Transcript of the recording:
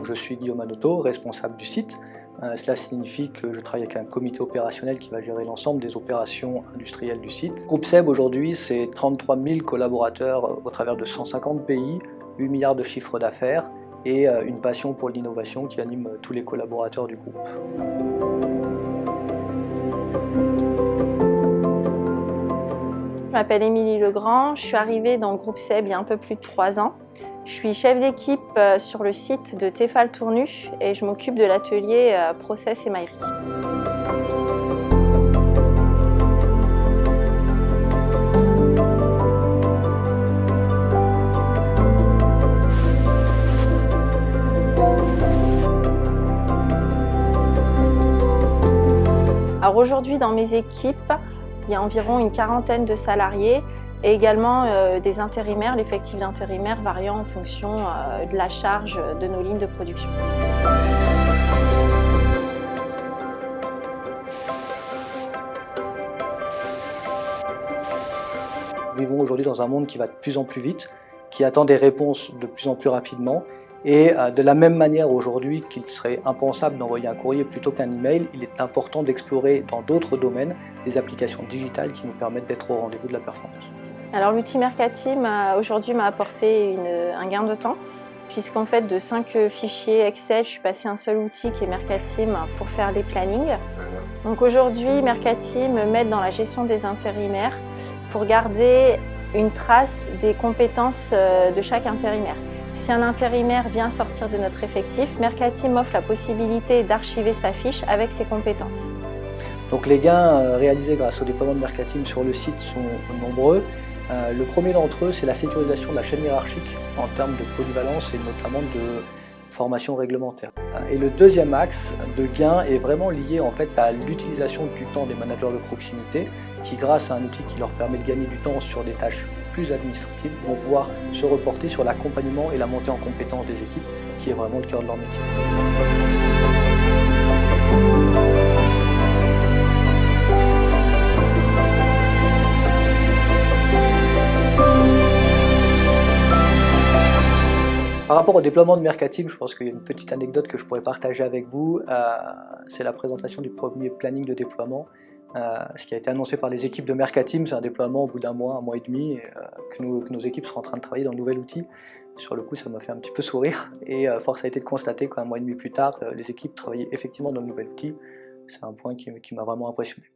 Je suis Guillaume Anoto, responsable du site. Cela signifie que je travaille avec un comité opérationnel qui va gérer l'ensemble des opérations industrielles du site. Groupe SEB aujourd'hui, c'est 33 000 collaborateurs au travers de 150 pays, 8 milliards de chiffre d'affaires et une passion pour l'innovation qui anime tous les collaborateurs du groupe. Je m'appelle Émilie Legrand, je suis arrivée dans le groupe SEB il y a un peu plus de 3 ans. Je suis chef d'équipe sur le site de Tefal Tournu et je m'occupe de l'atelier Process Émaillerie. Alors aujourd'hui dans mes équipes, il y a environ une quarantaine de salariés et également des intérimaires, l'effectif d'intérimaires variant en fonction de la charge de nos lignes de production. Nous vivons aujourd'hui dans un monde qui va de plus en plus vite, qui attend des réponses de plus en plus rapidement. Et de la même manière aujourd'hui qu'il serait impensable d'envoyer un courrier plutôt qu'un email, il est important d'explorer dans d'autres domaines des applications digitales qui nous permettent d'être au rendez-vous de la performance. Alors l'outil Mercateam aujourd'hui m'a apporté un gain de temps, puisqu'en fait de 5 fichiers Excel, je suis passée à un seul outil qui est Mercateam pour faire les plannings. Donc aujourd'hui Mercateam m'aide dans la gestion des intérimaires pour garder une trace des compétences de chaque intérimaire. Si un intérimaire vient sortir de notre effectif, Mercateam offre la possibilité d'archiver sa fiche avec ses compétences. Donc les gains réalisés grâce au déploiement de Mercateam sur le site sont nombreux. Le premier d'entre eux, c'est la sécurisation de la chaîne hiérarchique en termes de polyvalence et notamment de formation réglementaire. Et le deuxième axe de gain est vraiment lié en fait à l'utilisation du temps des managers de proximité qui, grâce à un outil qui leur permet de gagner du temps sur des tâches plus administratives, vont pouvoir se reporter sur l'accompagnement et la montée en compétence des équipes, qui est vraiment le cœur de leur métier. Par rapport au déploiement de Mercateam, je pense qu'il y a une petite anecdote que je pourrais partager avec vous. C'est la présentation du premier planning de déploiement. Ce qui a été annoncé par les équipes de Mercateam, c'est un déploiement au bout d'un mois et demi, que nos équipes seront en train de travailler dans le nouvel outil. Sur le coup, ça m'a fait un petit peu sourire et force a été de constater qu'un mois et demi plus tard, les équipes travaillaient effectivement dans le nouvel outil. C'est un point qui m'a vraiment impressionné.